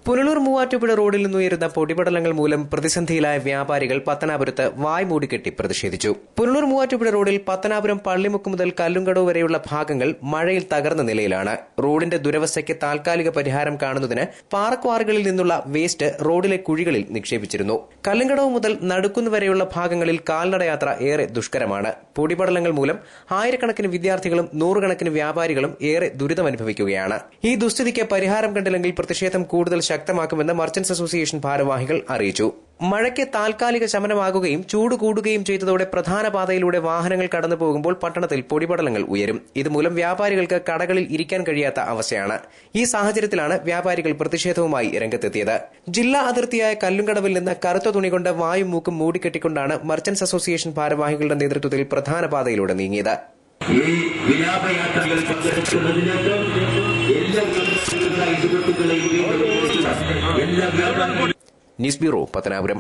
പുനലൂർ മൂവാറ്റുപുഴ റോഡിൽ നിന്നുയരുന്ന പൊടിപടലങ്ങൾ മൂലം പ്രതിസന്ധിയിലായ വ്യാപാരികൾ പത്തനാപുരത്ത് വായ് മൂടിക്കെട്ടി പ്രതിഷേധിച്ചു. പുനലൂർ മൂവാറ്റുപുഴ റോഡിൽ പത്തനാപുരം പള്ളിമുക്ക് മുതൽ കല്ലുംകടവ് വരെയുള്ള ഭാഗങ്ങൾ മഴയിൽ തകർന്ന നിലയിലാണ്. റോഡിന്റെ ദുരവസ്ഥയ്ക്ക് താൽക്കാലിക പരിഹാരം കാണുന്നതിന് പാറക്വാറികളിൽ നിന്നുള്ള വേസ്റ്റ് റോഡിലെ കുഴികളിൽ നിക്ഷേപിച്ചിരുന്നു. കല്ലുംകടവ് മുതൽ നടുക്കുന്ന് വരെയുള്ള ഭാഗങ്ങളിൽ കാൽനടയാത്ര ഏറെ ദുഷ്കരമാണ്. പൊടിപടലങ്ങൾ മൂലം ആയിരക്കണക്കിന് വിദ്യാർത്ഥികളും നൂറുകണക്കിന് വ്യാപാരികളും ഏറെ ദുരിതമനുഭവിക്കുകയാണ്. ഈ ദുസ്ഥിതിക്ക് പരിഹാരം കണ്ടില്ലെങ്കിൽ പ്രതിഷേധം കൂടുതൽ ശക്തമാക്കുമെന്ന് മർച്ചന്റ്സ് അസോസിയേഷൻ ഭാരവാഹികൾ അറിയിച്ചു. മഴയ്ക്ക് താൽക്കാലിക ശമനമാകുകയും ചൂട് കൂടുകയും ചെയ്തതോടെ പ്രധാന പാതയിലൂടെ വാഹനങ്ങൾ കടന്നു പോകുമ്പോൾ പട്ടണത്തിൽ പൊടിപടലങ്ങൾ ഉയരും. ഇതുമൂലം വ്യാപാരികൾക്ക് കടകളിൽ ഇരിക്കാൻ കഴിയാത്ത അവസ്ഥയാണ്. ഈ സാഹചര്യത്തിലാണ് വ്യാപാരികൾ പ്രതിഷേധവുമായി രംഗത്തെത്തിയത്. ജില്ലാ അതിർത്തിയായ കല്ലുംകടവിൽ നിന്ന് കറുത്ത തുണി കൊണ്ട് വായും മൂക്കും മൂടിക്കെട്ടിക്കൊണ്ടാണ് മർച്ചന്റ്സ് അസോസിയേഷൻ ഭാരവാഹികളുടെ നേതൃത്വത്തിൽ പ്രധാന പാതയിലൂടെ നീങ്ങിയത്. ഈ വിലാപയാത്രകൾ പങ്കെടുക്കുന്നതിലേക്ക് എല്ലാ ന്യൂസ് ബ്യൂറോ, പത്തനാപുരം.